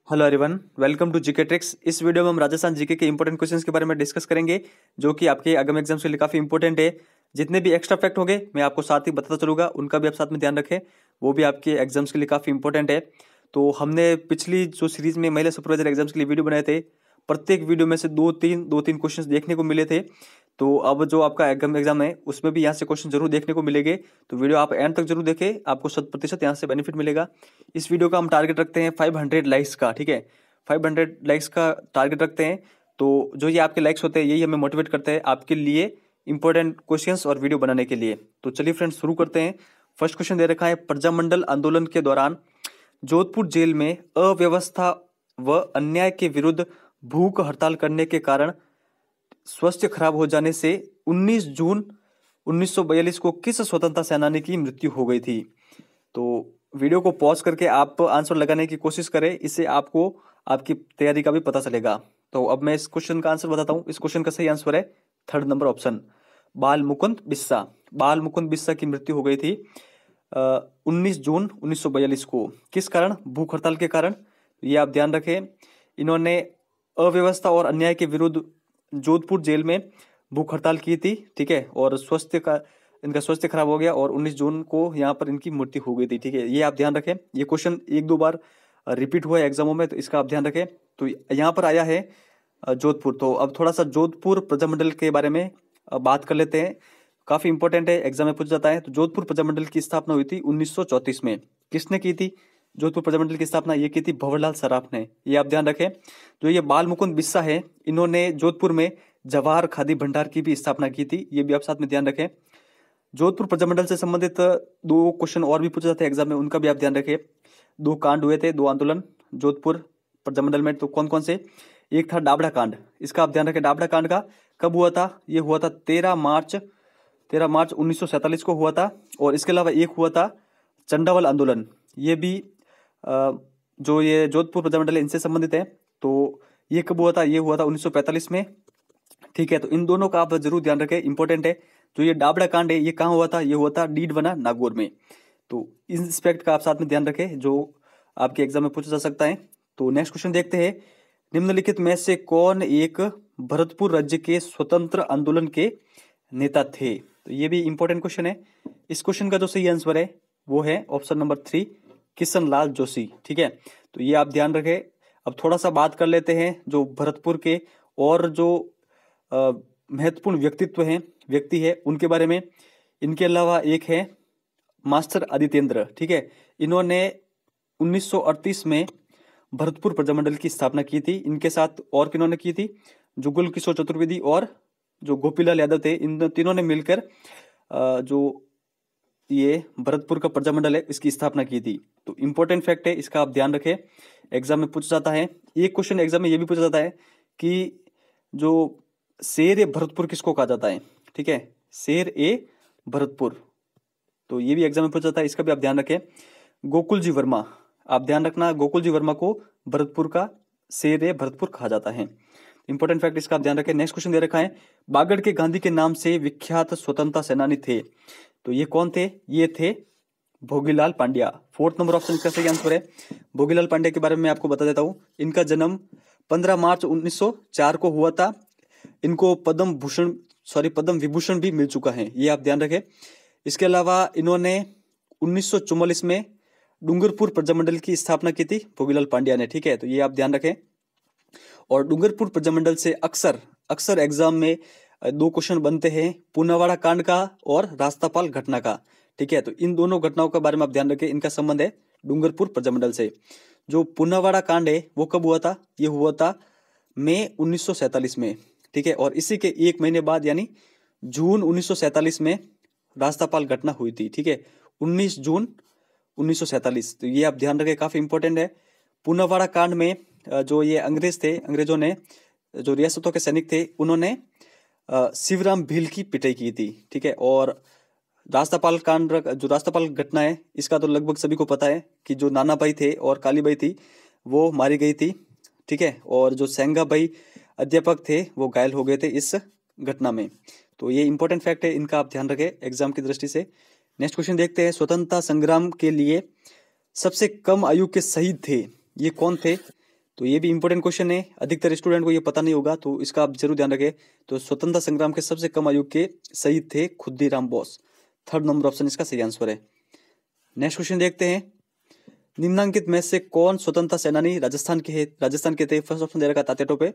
Hello everyone, welcome to GK tricks. इस video में हम राजस्थान जीके के इंपॉर्टेंट क्वेश्चंस के बारे में डिस्कस करेंगे, जो कि आपके आगामी एग्जाम्स के लिए काफी इंपॉर्टेंट है। जितने भी एक्स्ट्रा फैक्ट होंगे मैं आपको साथ ही बताता चलूंगा, उनका भी आप साथ में ध्यान रखें, वो भी आपके एग्जाम्स के लिए काफी इंपॉर्टेंट है। तो हमने पिछली जो सीरीज में महिला सुपरवाइजर एग्जाम्स के लिए वीडियो बनाए थे, प्रत्येक वीडियो में से दो तीन क्वेश्चन देखने को मिले थे। तो अब जो आपका एग्जाम है उसमें भी यहाँ से क्वेश्चन जरूर देखने को मिलेंगे। तो वीडियो आप एंड तक जरूर देखें, आपको 100% यहाँ से बेनिफिट मिलेगा। इस वीडियो का हम टारगेट रखते हैं 500 लाइक्स का, ठीक है। 500 लाइक्स का टारगेट रखते हैं। तो जो ये आपके लाइक्स होते हैं यही हमें मोटिवेट करते हैं आपके लिए इंपॉर्टेंट क्वेश्चंस और वीडियो बनाने के लिए। तो चलिए फ्रेंड्स शुरू करते हैं। फर्स्ट क्वेश्चन दे रखा है, प्रजामंडल आंदोलन के दौरान जोधपुर जेल में अव्यवस्था व अन्याय के विरुद्ध भूख हड़ताल करने के कारण स्वास्थ्य खराब हो जाने से 19 जून 1942 को किस स्वतंत्रता सेनानी की मृत्यु हो गई थी। तो वीडियो को पॉज करके आप आंसर लगाने की कोशिश करें, इससे आपको आपकी तैयारी का भी पता चलेगा। तो अब मैं इस क्वेश्चन का आंसर बताता हूँ। इस क्वेश्चन का सही आंसर है 3rd नंबर ऑप्शन, बाल मुकुंद बिस्सा। बाल मुकुंद बिस्सा की मृत्यु हो गई थी 19 जून 1942 को। किस कारण? भूख हड़ताल के कारण। ये आप ध्यान रखें। इन्होंने अव्यवस्था और अन्याय के विरुद्ध जोधपुर जेल में भूख हड़ताल की थी, ठीक है। और इनका स्वास्थ्य खराब हो गया और 19 जून को यहाँ पर इनकी मृत्यु हो गई थी, ठीक है। ये आप ध्यान रखें। ये क्वेश्चन 1-2 बार रिपीट हुआ है एग्जामों में, तो इसका आप ध्यान रखें। तो यहाँ पर आया है जोधपुर। तो अब थोड़ा सा जोधपुर प्रजामंडल के बारे में बात कर लेते हैं। काफी इंपॉर्टेंट है, एग्जाम में पूछ जाता है। तो जोधपुर प्रजामंडल की स्थापना हुई थी 1934 में। किसने की थी जोधपुर प्रजामंडल की स्थापना? ये की थी भंवरलाल सराफ ने। ये आप ध्यान रखें। जो ये बाल मुकुंद बिस्सा है, इन्होंने जोधपुर में जवाहर खादी भंडार की भी स्थापना की थी। ये भी आप साथ में ध्यान रखें। जोधपुर प्रजामंडल से संबंधित 2 क्वेश्चन और भी पूछे जाते हैं एग्जाम में, उनका भी आप ध्यान रखें। 2 कांड हुए थे, 2 आंदोलन जोधपुर प्रजामंडल में। तो कौन कौन से? एक था डाबड़ा कांड, इसका आप ध्यान रखें। डाबड़ा कांड का कब हुआ था? ये हुआ था 13 मार्च 1947 को हुआ था। और इसके अलावा एक हुआ था चंडावल आंदोलन। ये भी जो ये जोधपुर प्रजामंडल है इनसे संबंधित है। तो ये कब हुआ था? ये हुआ था 1945 में, ठीक है। तो इन दोनों का आप जरूर ध्यान रखें, इंपॉर्टेंट है। जो ये डाबड़ा कांड है ये कहाँ हुआ था? ये हुआ था डीडवना नागौर में। तो इस एस्पेक्ट का आप साथ में ध्यान रखें, जो आपके एग्जाम में पूछा जा सकता है। तो नेक्स्ट क्वेश्चन देखते हैं, निम्नलिखित में से कौन एक भरतपुर राज्य के स्वतंत्र आंदोलन के नेता थे? तो ये भी इंपॉर्टेंट क्वेश्चन है। इस क्वेश्चन का जो सही आंसर है वो है ऑप्शन नंबर 3, किशन लाल जोशी, ठीक है। तो ये आप ध्यान रखें। अब थोड़ा सा बात कर लेते हैं जो भरतपुर के और जो महत्वपूर्ण व्यक्ति है उनके बारे में। इनके अलावा एक है मास्टर आदित्येंद्र, ठीक है। इन्होंने 1938 में भरतपुर प्रजामंडल की स्थापना की थी। इनके साथ और किन्होंने की थी? जुगल किशोर चतुर्वेदी और जो गोपीलाल यादव थे, इन तीनों ने मिलकर जो ये भरतपुर का प्रजामंडल है इसकी स्थापना की थी। तो इंपॉर्टेंट फैक्ट है, इसका आप ध्यान रखें, एग्जाम में पूछा जाता है। एक क्वेश्चन एग्जाम में ये भी पूछा जाता है कि जो शेर ए भरतपुर किसको कहा जाता है, ठीक है। शेर ए भरतपुर, तो ये भी एग्जाम में पूछा जाता है, इसका भी आप ध्यान रखें। गोकुल जी वर्मा, आप ध्यान रखना, गोकुल जी वर्मा को भरतपुर का शेर ए भरतपुर कहा जाता है। इंपॉर्टेंट फैक्ट, इसका आप ध्यान रखें। नेक्स्ट क्वेश्चन दे रखा है, बागड़ के गांधी के नाम से विख्यात स्वतंत्रता सेनानी थे। तो ये कौन थे? ये थे Bhogilal Pandya. 4th number option इसका सही आंसर है। भोगीलाल पांड्या के बारे में आपको बता देता हूं। इनका जन्म 15 मार्च 1904 को हुआ था। इनको पद्म विभूषण भी मिल चुका है, ये आप ध्यान रखें। इसके अलावा इन्होंने 1944 में डूंगरपुर प्रजामंडल की स्थापना की थी भोगीलाल पांड्या ने, ठीक है। तो ये आप ध्यान रखें। और डूंगरपुर प्रजामंडल से अक्सर एग्जाम में 2 क्वेश्चन बनते हैं, पूनावाड़ा कांड का और रास्तापाल घटना का, ठीक है। तो इन दोनों घटनाओं के बारे में आप ध्यान रखें, इनका संबंध है डूंगरपुर प्रजामंडल से। जो पूनावाड़ा कांड है वो कब हुआ था? ये हुआ था मई 1947 में, ठीक है। और इसी के 1 महीने बाद यानी जून 1947 में रास्तापाल घटना हुई थी, ठीक है। 19 जून 1947। तो ये आप ध्यान रखें, काफी इंपॉर्टेंट है। पूनावाड़ा कांड में जो ये अंग्रेज थे, अंग्रेजों ने जो रियासतों के सैनिक थे उन्होंने शिवराम भील की पिटाई की थी, ठीक है। और रास्तापाल कांड, जो रास्तापाल घटना है इसका तो लगभग सभी को पता है कि जो नानाबाई थे और कालीबाई थी वो मारी गई थी, ठीक है। और जो सेंगाबाई अध्यापक थे वो घायल हो गए थे इस घटना में। तो ये इंपॉर्टेंट फैक्ट है, इनका आप ध्यान रखें एग्जाम की दृष्टि से। नेक्स्ट क्वेश्चन देखते हैं, स्वतंत्रता संग्राम के लिए सबसे कम आयु के शहीद थे, ये कौन थे? तो ये भी इंपॉर्टेंट क्वेश्चन है, अधिकतर स्टूडेंट को ये पता नहीं होगा, तो इसका आप जरूर ध्यान रखें। तो स्वतंत्रता संग्राम के सबसे कम आयु के शहीद थे Khudiram Bose. 3rd number option इसका सही आंसर है। नेक्स्ट क्वेश्चन देखते हैं, निम्नांकित में से कौन स्वतंत्रता सेनानी राजस्थान के थे। फर्स्ट ऑप्शन दे रखा तात्या टोपे,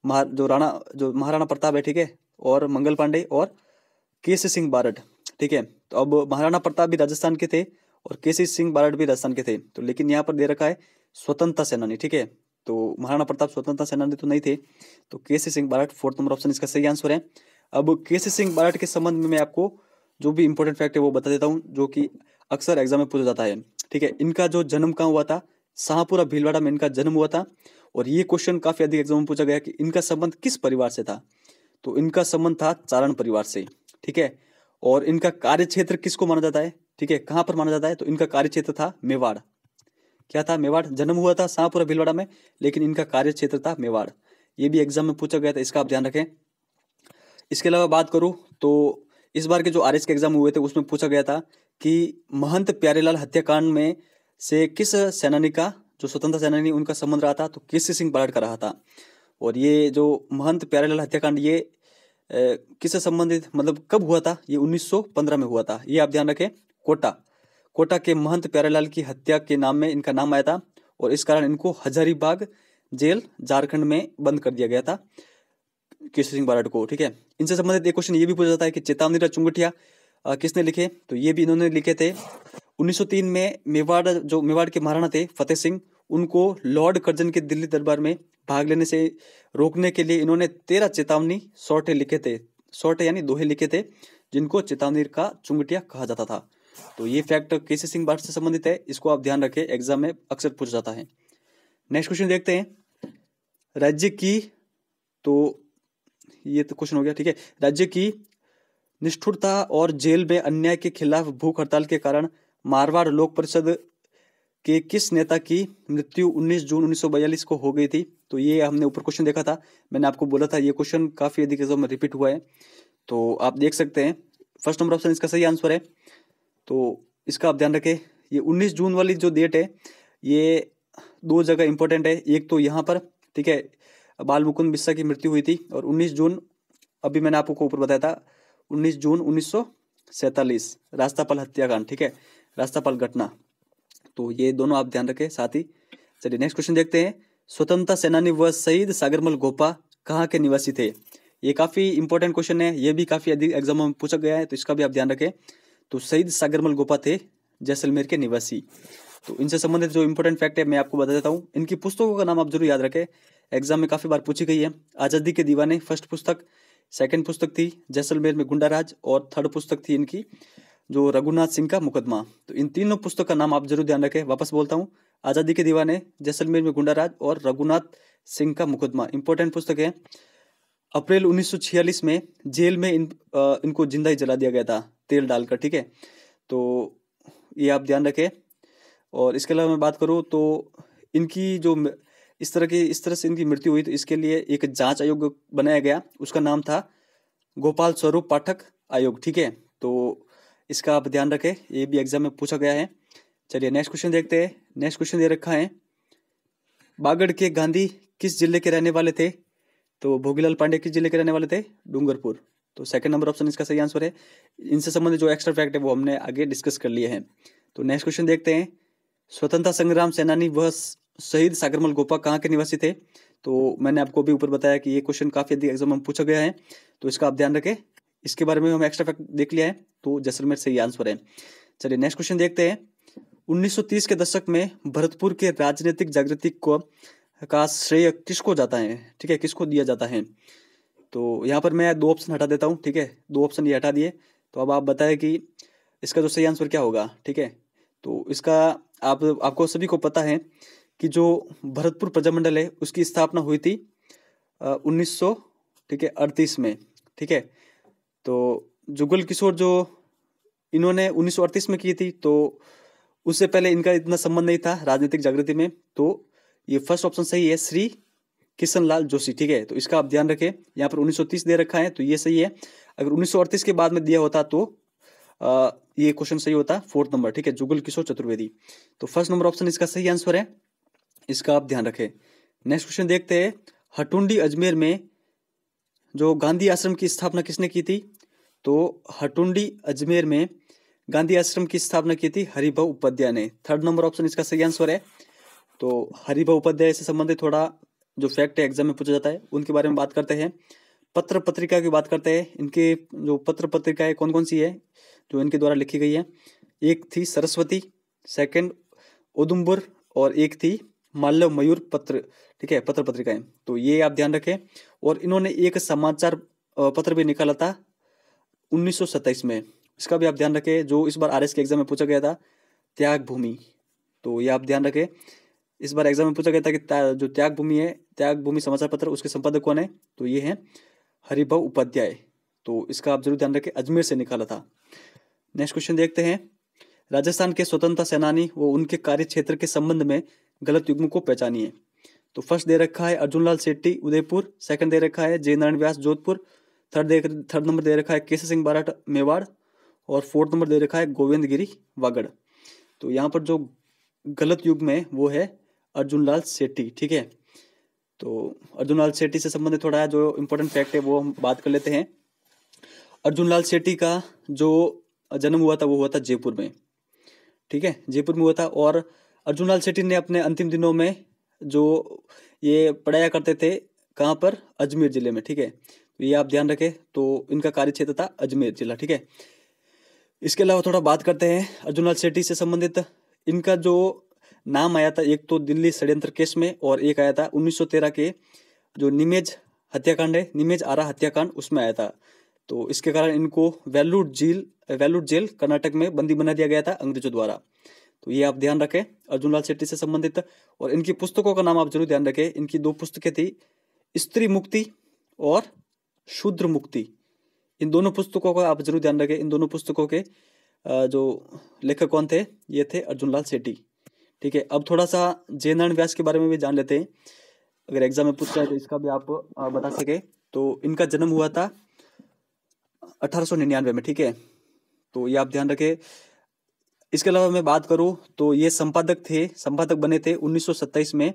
जो महाराणा प्रताप है, ठीक है, और मंगल पांडे और केसी सिंह बारड, ठीक है। तो अब महाराणा प्रताप भी राजस्थान के थे और केसी सिंह बारड भी राजस्थान के थे, तो लेकिन यहाँ पर दे रखा है स्वतंत्रता सेनानी, ठीक है। तो महाराणा प्रताप स्वतंत्रता सेनानी तो नहीं थे, तो केसी Singh Barad 4th number option इसका सही आंसर है। अब केसी सिंह बारड के संबंध में मैं आपको जो भी इंपॉर्टेंट फैक्ट है वो बता देता हूँ, जो कि अक्सर एग्जाम में पूछा जाता है, ठीक है। इनका जो जन्म कहाँ हुआ था, शाहपुरा भीलवाड़ा में इनका जन्म हुआ था। और ये क्वेश्चन काफी अधिक एग्जाम में पूछा गया कि इनका संबंध किस परिवार से था, तो इनका संबंध था चारण परिवार से, ठीक है। और इनका कार्य क्षेत्र किसको माना जाता है, ठीक है, कहाँ पर माना जाता है, तो इनका कार्य क्षेत्र था मेवाड़। क्या था, मेवाड़। जन्म हुआ था शाहपुरा भीलवाड़ा में, लेकिन इनका कार्य क्षेत्र था मेवाड़। ये भी एग्जाम में पूछा गया था, इसका आप ध्यान रखें। इसके अलावा बात करूं तो इस बार के जो आरएस के एग्जाम हुए थे उसमें पूछा गया था कि महंत प्यारेलाल हत्याकांड में से किस सेनानी का, जो स्वतंत्रता सेनानी उनका संबंध रहा था, तो केसी सिंह बारड का रहा था। और ये जो महंत प्यारेलाल हत्याकांड ये किससे संबंधित, मतलब कब हुआ था, ये 1915 में हुआ था। ये आप ध्यान रखें। कोटा के महंत प्यारेलाल की हत्या के नाम में इनका नाम आया था और इस कारण इनको हजारीबाग जेल झारखंड में बंद कर दिया गया था, केसी सिंह बारड को, ठीक है। इनसे संबंधित एक क्वेश्चन ये भी पूछा जाता है कि चेतावनी चुंगटिया किसने लिखे, तो ये भी इन्होंने लिखे थे 1903 में। मेवाड़ के महाराणा थे फतेह सिंह, उनको लॉर्ड कर्जन के दिल्ली दरबार में भाग लेने से रोकने के लिए इन्होंने 13 चेतावनी सौटे लिखे थे, सौटे यानी दोहे लिखे थे, जिनको चेतावनी का चुंगटिया कहा जाता था। तो ये फैक्ट केसी सिंह बारड से संबंधित है, इसको आप ध्यान रखें, एग्जाम में अक्सर पूछा जाता है। नेक्स्ट क्वेश्चन देखते हैं, राज्य की, तो ये तो क्वेश्चन हो गया, ठीक है। राज्य की निष्ठुरता और जेल में अन्याय के खिलाफ भूख हड़ताल के कारण मारवाड़ लोक परिषद के किस नेता की मृत्यु 19 जून 1942 को हो गई थी, तो ये हमने ऊपर क्वेश्चन देखा था, मैंने आपको बोला था ये क्वेश्चन काफी अधिक में रिपीट हुआ है, तो आप देख सकते हैं। फर्स्ट नंबर ऑप्शन इसका सही आंसर है, तो इसका आप ध्यान रखें। ये 19 जून वाली जो डेट है ये 2 जगह इंपॉर्टेंट है, एक तो यहाँ पर, ठीक है, बाल मुकुंद बिस्सा की मृत्यु हुई थी, और 19 जून अभी मैंने आपको ऊपर बताया था 19 जून 1947 रास्तापाल हत्याकांड, ठीक है, रास्तापाल घटना। तो ये दोनों आप ध्यान रखें साथ ही। चलिए नेक्स्ट क्वेश्चन देखते हैं, स्वतंत्रता सेनानी व शहीद सागरमल गोपा कहाँ के निवासी थे। ये काफी इंपॉर्टेंट क्वेश्चन है, ये भी काफी अधिक एग्जाम में पूछा गया है, तो इसका भी आप ध्यान रखें। तो शहीद सागरमल गोपा थे जैसलमेर के निवासी। तो इनसे संबंधित जो इंपॉर्टेंट फैक्ट है मैं आपको बता देता हूँ। इनकी पुस्तकों का नाम आप जरूर याद रखें, एग्जाम में काफी बार पूछी गई है। आजादी के दीवाने फर्स्ट पुस्तक, सेकंड पुस्तक थी जैसलमेर में गुंडाराज, और थर्ड पुस्तक थी इनकी जो रघुनाथ सिंह का मुकदमा। तो इन तीनों पुस्तक का नाम आप जरूर ध्यान रखें। वापस बोलता हूँ, आजादी के दीवाने, जैसलमेर में गुंडाराज और रघुनाथ सिंह का मुकदमा इंपॉर्टेंट पुस्तक है। अप्रैल 1946 में जेल में इनको जिंदा ही जला दिया गया था तेल डालकर, ठीक है। तो ये आप ध्यान रखें। और इसके अलावा मैं बात करूँ तो इनकी जो इस तरह से इनकी मृत्यु हुई, तो इसके लिए एक जांच आयोग बनाया गया, उसका नाम था गोपाल स्वरूप पाठक आयोग, ठीक है। तो इसका आप ध्यान रखें, ये भी एग्जाम में पूछा गया है। चलिए नेक्स्ट क्वेश्चन देखते हैं। नेक्स्ट क्वेश्चन दे रखा है, बागड़ के गांधी किस जिले के रहने वाले थे, तो भोगीलाल पांडे किस जिले के रहने वाले थे, डूंगरपुर। तो सेकंड नंबर ऑप्शन इसका सही आंसर है। इनसे संबंधित जो एक्स्ट्रा फैक्ट है वो हमने आगे डिस्कस कर लिए हैं। तो नेक्स्ट क्वेश्चन देखते हैं, स्वतंत्रता संग्राम सेनानी व शहीद सागरमल गोपा कहाँ के निवासी थे। तो मैंने आपको भी ऊपर बताया कि ये क्वेश्चन काफी अधिक एग्जाम में पूछा गया है, तो इसका आप ध्यान रखें। इसके बारे में हम एक्स्ट्रा फैक्ट देख लिया है, तो जैसलमेर सही आंसर है। चलिए नेक्स्ट क्वेश्चन देखते हैं, 1930 के दशक में भरतपुर के राजनीतिक जागृति को का श्रेय किसको जाता है, ठीक है, किसको दिया जाता है। तो यहाँ पर मैं 2 ऑप्शन हटा देता हूँ, ठीक है, 2 ऑप्शन ये हटा दिए। तो अब आप बताएं कि इसका जो सही आंसर क्या होगा, ठीक है। तो इसका आपको सभी को पता है कि जो भरतपुर प्रजामंडल है उसकी स्थापना हुई थी 1938 में, ठीक है। तो जुगल किशोर जो इन्होंने 1938 में की थी, तो उससे पहले इनका इतना संबंध नहीं था राजनीतिक जागृति में। तो ये फर्स्ट ऑप्शन सही है, श्री किशन लाल जोशी, ठीक है। तो इसका आप ध्यान रखें, यहाँ पर 1930 दे रखा है तो ये सही है। अगर 1938 के बाद में दिया होता तो ये क्वेश्चन सही होता 4th नंबर, ठीक है, जुगल किशोर चतुर्वेदी। तो फर्स्ट नंबर ऑप्शन इसका सही आंसर है, इसका आप ध्यान रखें। नेक्स्ट क्वेश्चन देखते हैं, हटुंडी अजमेर में जो गांधी आश्रम की स्थापना किसने की थी? तो हटुंडी अजमेर में गांधी आश्रम की स्थापना की थी हरिभाऊ उपाध्याय ने। थर्ड नंबर ऑप्शन इसका सही आंसर है। तो हरिभाऊ उपाध्याय से संबंधित थोड़ा जो फैक्ट है एग्जाम में पूछा जाता है उनके बारे में बात करते हैं। पत्र पत्रिका की बात करते हैं। इनके जो पत्र पत्रिकाएं कौन कौन सी है जो इनके द्वारा लिखी गई है? एक थी सरस्वती, सेकंड उधमपुर, और एक थी मालव मयूर पत्र, ठीक है, पत्र पत्रिकाएं। तो ये आप ध्यान रखें। और इन्होंने एक समाचार पत्र भी निकाला था 1927 में, इसका भी आप ध्यान रखें, जो इस बार आरएस के एग्जाम में पूछा गया था, त्याग भूमि। तो ये आप ध्यान रखें, इस बार एग्जाम में पूछा गया था कि जो त्याग भूमि है, त्याग भूमि समाचार पत्र, उसके संपादक कौन है? तो ये है हरिभाऊ उपाध्याय। तो इसका आप जरूर ध्यान रखें, अजमेर से निकाला था। नेक्स्ट क्वेश्चन देखते हैं, राजस्थान के स्वतंत्रता सेनानी व उनके कार्य क्षेत्र के संबंध में गलत युग्म को पहचानिए। तो फर्स्ट दे रखा है अर्जुनलाल शेट्टी उदयपुर, सेकंड दे रखा है जय नारायण व्यास जोधपुर, थर्ड नंबर दे रखा है केसर सिंह बाराट मेवाड़, और फोर्थ नंबर दे रखा है गोविंद गिरी वागड़। तो यहाँ पर जो गलत युग्म है वो है अर्जुनलाल शेट्टी, ठीक है। तो अर्जुनलाल शेट्टी से संबंधित थोड़ा जो इम्पोर्टेंट फैक्ट है वो हम बात कर लेते हैं। अर्जुनलाल शेट्टी का जो जन्म हुआ था वो हुआ था जयपुर में, ठीक है, जयपुर में हुआ था। और अर्जुनलाल शेट्टी ने अपने अंतिम दिनों में जो ये पढ़ाया करते थे कहाँ पर? अजमेर जिले में, ठीक है। तो ये आप ध्यान रखें। तो इनका कार्य क्षेत्र था अजमेर जिला, ठीक है। इसके अलावा थोड़ा बात करते हैं अर्जुनलाल शेट्टी से संबंधित। इनका जो नाम आया था, एक तो दिल्ली षड्यंत्र केस में, और एक आया था 1913 के जो निमेज हत्याकांड है, निमेज आरा हत्याकांड, उसमें आया था। तो इसके कारण इनको वेल्लूर जेल कर्नाटक में बंदी बना दिया गया था अंग्रेजों द्वारा। तो ये आप ध्यान रखें अर्जुनलाल शेट्टी से संबंधित। और इनकी पुस्तकों का नाम आप जरूर ध्यान रखें। इनकी दो पुस्तकें थी, स्त्री मुक्ति और शूद्र मुक्ति। इन दोनों पुस्तकों का आप जरूर ध्यान रखें। इन दोनों पुस्तकों के जो लेखक कौन थे? ये थे अर्जुनलाल शेट्टी, ठीक है। अब थोड़ा सा जय नारायण व्यास के बारे में भी जान लेते हैं, अगर एग्जाम में पूछता है तो इसका भी आप बता सके। तो इनका जन्म हुआ था 1899 में, ठीक है। तो ये आप ध्यान रखें। इसके अलावा मैं बात करूं तो ये संपादक बने थे 1927 में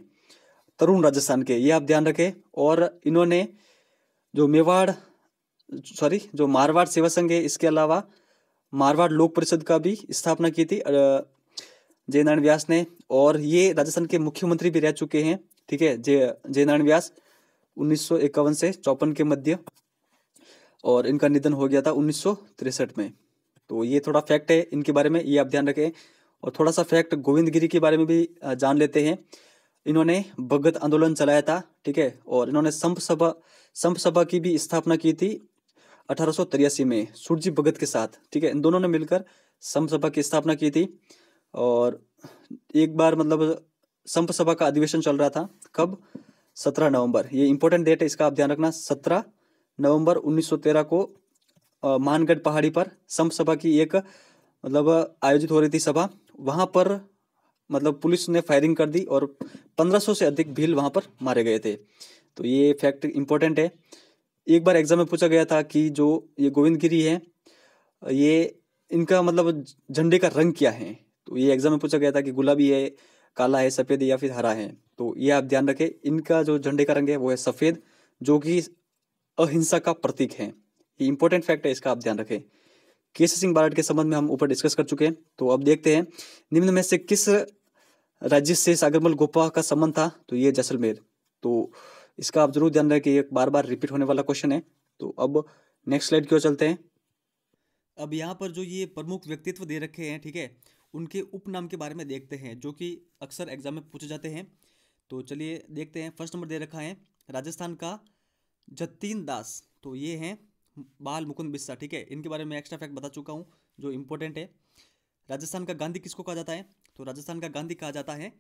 तरुण राजस्थान के, ये आप ध्यान रखें। और इन्होंने जो जो मारवाड़ सेवा संघ है, इसके अलावा मारवाड़ लोक परिषद का भी स्थापना की थी जय नारायण व्यास ने। और ये राजस्थान के मुख्यमंत्री भी रह चुके हैं, ठीक है, जय नारायण व्यास 1951 से 54 के मध्य, और इनका निधन हो गया था 1963 में। तो ये थोड़ा फैक्ट है इनके बारे में, ये आप ध्यान रखें। और थोड़ा सा फैक्ट गोविंद गिरी के बारे में भी जान लेते हैं। इन्होंने भगत आंदोलन चलाया था, ठीक है। और इन्होंने संप सभा की भी स्थापना की थी 1883 में सुरजी भगत के साथ, ठीक है। इन दोनों ने मिलकर संप सभा की स्थापना की थी। और एक बार मतलब संप सभा का अधिवेशन चल रहा था, कब? 17 नवंबर, ये इंपॉर्टेंट डेट है, इसका आप ध्यान रखना। 17 नवंबर 1913 को मानगढ़ पहाड़ी पर संप सभा की एक मतलब आयोजित हो रही थी सभा। वहां पर मतलब पुलिस ने फायरिंग कर दी और 1500 से अधिक भील वहां पर मारे गए थे। तो ये फैक्ट इंपॉर्टेंट है। एक बार एग्जाम में पूछा गया था कि जो ये गोविंद गिरी है, ये इनका मतलब झंडे का रंग क्या है? तो ये एग्जाम में पूछा गया था कि गुलाबी है, काला है, सफेद है या फिर हरा है। तो ये आप ध्यान रखें, इनका जो झंडे का रंग है वो है सफेद, जो कि अहिंसा का प्रतीक है। ये इंपॉर्टेंट फैक्ट है, इसका आप ध्यान रखें। केसर सिंह बाराट के संबंध में हम ऊपर डिस्कस कर चुके हैं। तो अब देखते हैं निम्न में से किस राज्य से सागरमल गोपा का संबंध था? तो ये जैसलमेर। तो इसका आप जरूर ध्यान रखें कि एक बार बार रिपीट होने वाला क्वेश्चन है। तो अब नेक्स्ट स्लाइड की ओर चलते हैं। अब यहाँ पर जो ये प्रमुख व्यक्तित्व दे रखे हैं, ठीक है, उनके उपनाम के बारे में देखते हैं, जो कि अक्सर एग्जाम में पूछे जाते हैं। तो चलिए देखते हैं। फर्स्ट नंबर दे रखा है राजस्थान का जतीन दास, तो ये हैं बाल मुकुंद बिस्सा, ठीक है। इनके बारे में एक्स्ट्रा फैक्ट बता चुका हूँ जो इंपॉर्टेंट है। राजस्थान का गांधी किसको कहा जाता है? तो राजस्थान का गांधी कहा जाता है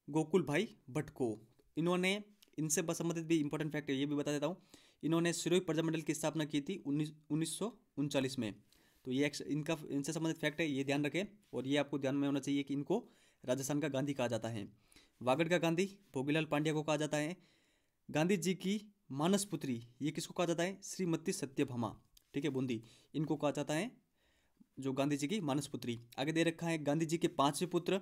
गोकुल भाई भट्ट को। इन्होंने, इनसे संबंधित भी इंपॉर्टेंट फैक्ट है, ये भी बता देता हूँ। इन्होंने सिरोही प्रजामंडल की स्थापना की थी 1939 में। तो ये इनसे संबंधित फैक्ट है, ये ध्यान रखें। और ये आपको ध्यान में होना चाहिए कि इनको राजस्थान का गांधी कहा जाता है। वागड़ का गांधी भोगीलाल पांड्या को कहा जाता है। गांधी जी की मानस पुत्री, ये किसको कहा जाता है? श्रीमती सत्यभामा, ठीक है, बूंदी, इनको कहा जाता है जो गांधी जी की मानस पुत्री। आगे दे रखा है गांधी जी के 5वें पुत्र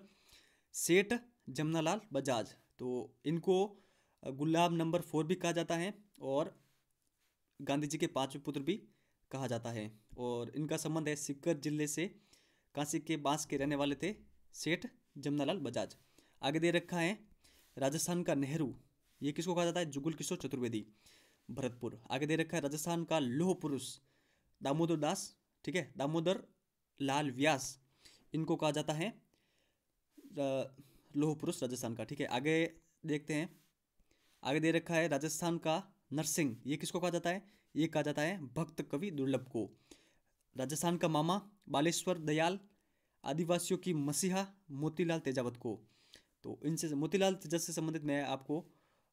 सेठ जमनालाल बजाज, तो इनको गुलाब नंबर 4 भी कहा जाता है और गांधी जी के 5वें पुत्र भी कहा जाता है। और इनका संबंध है सीकर जिले से काशी के बांस के रहने वाले थे सेठ जमनालाल बजाज। आगे दे रखा है राजस्थान का नेहरू, ये किसको कहा जाता है? जुगल किशोर चतुर्वेदी, भरतपुर। आगे दे रखा है राजस्थान का लौह पुरुष दामोदर दास, ठीक है, दामोदर लाल व्यास, इनको कहा जाता है लौह पुरुष राजस्थान का, ठीक है। आगे देखते हैं, आगे दे रखा है राजस्थान का नरसिंह, ये किसको कहा जाता है? ये कहा जाता है भक्त कवि दुर्लभ को। राजस्थान का मामा बालेश्वर दयाल, आदिवासियों की मसीहा मोतीलाल तेजावत को। तो इनसे मोतीलाल तेजावत से संबंधित मैं आपको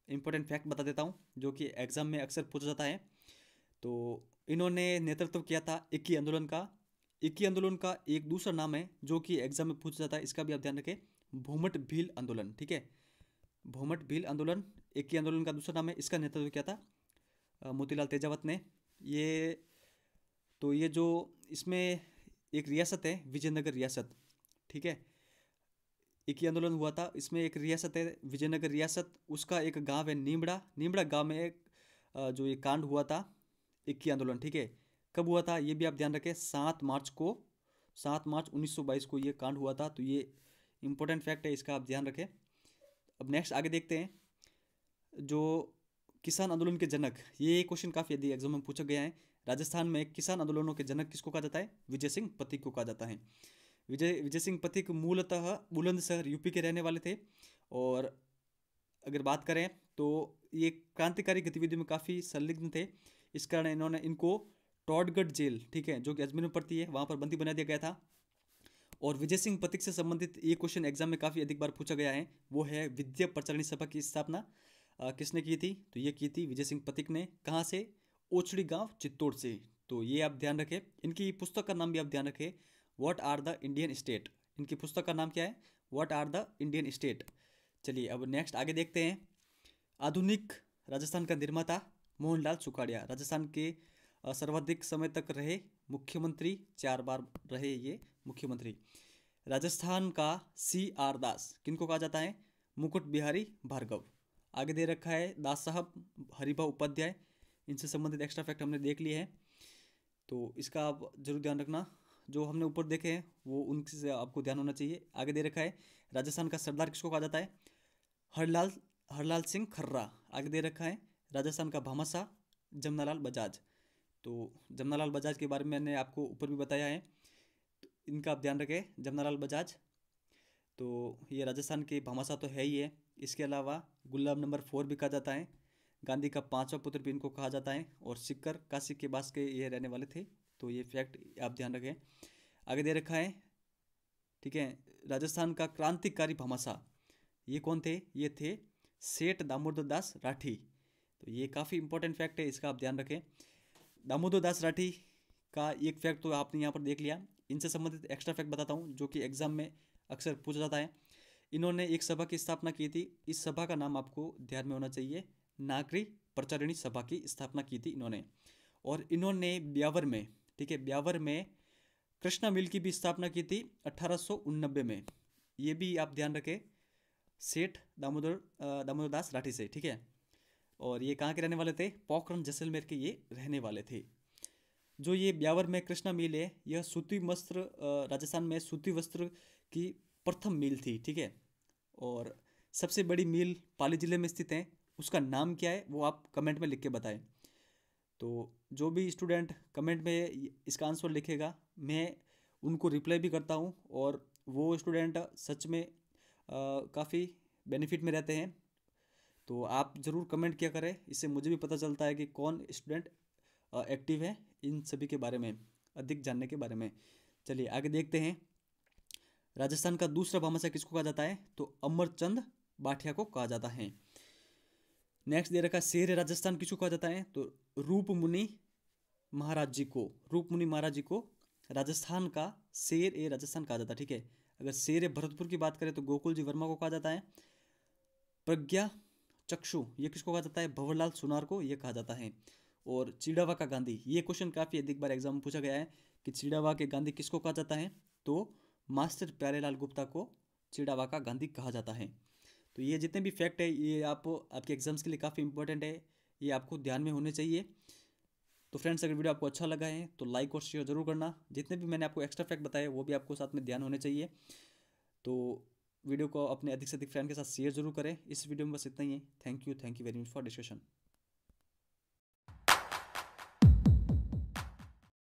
इंपॉर्टेंट फैक्ट बता देता हूँ जो कि एग्जाम में अक्सर पूछा जाता है। तो इन्होंने नेतृत्व किया था इक्की आंदोलन का। इक्की आंदोलन का एक दूसरा नाम है जो कि एग्जाम में पूछा जाता है, इसका भी आप ध्यान रखें, भूमट भील आंदोलन, ठीक है। भूमट भील आंदोलन इक्की आंदोलन का दूसरा नाम है, इसका नेतृत्व किया था मोतीलाल तेजावत ने। ये जो इसमें एक रियासत है विजयनगर रियासत, ठीक है। इक्की आंदोलन हुआ था, इसमें एक रियासत है विजयनगर रियासत, उसका एक गांव है नीमड़ा। नीमड़ा गांव में एक जो ये कांड हुआ था इक्की आंदोलन, ठीक है। कब हुआ था ये भी आप ध्यान रखें, 7 मार्च 1922 को ये कांड हुआ था। तो ये इंपॉर्टेंट फैक्ट है, इसका आप ध्यान रखें। अब नेक्स्ट आगे देखते हैं, जो किसान आंदोलन के जनक, ये क्वेश्चन काफ़ी यदि एग्जाम में पूछा गया है। राजस्थान में किसान आंदोलनों के जनक किसको कहा जाता है? विजय सिंह पथिक को कहा जाता है। विजय सिंह पथिक मूलतः बुलंदशहर यूपी के रहने वाले थे। और अगर बात करें तो ये क्रांतिकारी गतिविधियों में काफ़ी संलिग्न थे। इस कारण इनको टॉडगढ़ जेल, ठीक है, जो कि अजमेर में पड़ती है, वहाँ पर बंदी बना दिया गया था। और विजय सिंह पथिक से संबंधित ये क्वेश्चन एग्जाम में काफ़ी अधिक बार पूछा गया है, वो है विद्या प्रचारिणी सभा की स्थापना किसने की थी? तो ये की थी विजय सिंह पथिक ने। कहाँ से? ओछड़ी गांव चित्तौड़ से। तो ये आप ध्यान रखें। इनकी पुस्तक का नाम भी आप ध्यान रखें, what are the Indian state. इनकी पुस्तक का नाम क्या है? What are the Indian state. चलिए अब नेक्स्ट आगे देखते हैं, आधुनिक राजस्थान का निर्माता मोहनलाल सुखाड़िया, राजस्थान के सर्वाधिक समय तक रहे मुख्यमंत्री, 4 बार रहे ये मुख्यमंत्री। राजस्थान का CR दास, किनको कहा जाता है? मुकुट बिहारी भार्गव। आगे दे रखा है दास साहब हरिभाऊ उपाध्याय, इनसे संबंधित एक्स्ट्रा फैक्ट हमने देख लिए हैं, तो इसका आप जरूर ध्यान रखना। जो हमने ऊपर देखे हैं वो उनसे आपको ध्यान होना चाहिए। आगे दे रखा है राजस्थान का सरदार किसको कहा जाता है? हरलाल सिंह खर्रा। आगे दे रखा है राजस्थान का भामाशाह जमनालाल बजाज। तो जमनालाल बजाज के बारे में मैंने आपको ऊपर भी बताया है, तो इनका आप ध्यान रखें, जमनालाल बजाज। तो ये राजस्थान के भामाशाह तो है ही है, इसके अलावा गुलाब नंबर 4 भी कहा जाता है, गांधी का 5वां पुत्र भी इनको कहा जाता है, और सिक्कर काशी के बास के ये रहने वाले थे। तो ये फैक्ट आप ध्यान रखें। आगे दे रखा है, ठीक है, राजस्थान का क्रांतिकारी भामाशाह, ये कौन थे? ये थे सेठ दामोदर दास राठी। तो ये काफ़ी इंपॉर्टेंट फैक्ट है, इसका आप ध्यान रखें। दामोदर दास राठी का एक फैक्ट तो आपने यहाँ पर देख लिया। इनसे संबंधित एक्स्ट्रा फैक्ट बताता हूँ जो कि एग्जाम में अक्सर पूछा जाता है। इन्होंने एक सभा की स्थापना की थी, इस सभा का नाम आपको ध्यान में होना चाहिए, नागरी प्रचारिणी सभा की स्थापना की थी इन्होंने। और इन्होंने ब्यावर में, ठीक है, ब्यावर में कृष्णा मिल की भी स्थापना की थी 1889 में। ये भी आप ध्यान रखें, सेठ दामोदर दास राठी से, ठीक है। और ये कहाँ के रहने वाले थे? पोखरण जैसलमेर के ये रहने वाले थे। जो ये ब्यावर में कृष्णा मिल है, यह सूती वस्त्र, राजस्थान में सूती वस्त्र की प्रथम मिल थी, ठीक है। और सबसे बड़ी मिल पाली जिले में स्थित है, उसका नाम क्या है वो आप कमेंट में लिख के बताएं। तो जो भी स्टूडेंट कमेंट में इसका आंसर लिखेगा मैं उनको रिप्लाई भी करता हूँ, और वो स्टूडेंट सच में काफ़ी बेनिफिट में रहते हैं। तो आप ज़रूर कमेंट किया करें, इससे मुझे भी पता चलता है कि कौन स्टूडेंट एक्टिव है इन सभी के बारे में, अधिक जानने के बारे में। चलिए आगे देखते हैं, राजस्थान का दूसरा भामाशाह किसको कहा जाता है? तो अमरचंद बाठिया को कहा जाता है। नेक्स्ट दे रखा है शेर राजस्थान किसको कहा जाता है? तो रूपमुनि महाराज जी को। रूपमुनि महाराज जी को राजस्थान का शेर ए राजस्थान कहा जाता है, ठीक है। अगर शेर भरतपुर की बात करें तो गोकुल जी वर्मा को कहा जाता है। प्रज्ञा चक्षु ये किसको कहा जाता है? भंवरलाल सुनार को ये कहा जाता है। और चिड़ावा का गांधी, ये क्वेश्चन काफ़ी अधिक बार एग्जाम में पूछा गया है कि चिड़ावा के गांधी किसको कहा जाता है? तो मास्टर प्यारेलाल गुप्ता को चिड़ावा का गांधी कहा जाता है। तो ये जितने भी फैक्ट है ये आपके एग्जाम्स के लिए काफ़ी इंपॉर्टेंट है, ये आपको ध्यान में होने चाहिए। तो फ्रेंड्स, अगर वीडियो आपको अच्छा लगा है तो लाइक और शेयर जरूर करना। जितने भी मैंने आपको एक्स्ट्रा फैक्ट बताए वो भी आपको साथ में ध्यान होने चाहिए। तो वीडियो को अपने अधिक से अधिक फ्रेंड के साथ शेयर जरूर करें। इस वीडियो में बस इतना ही है। Thank you very much for discussion.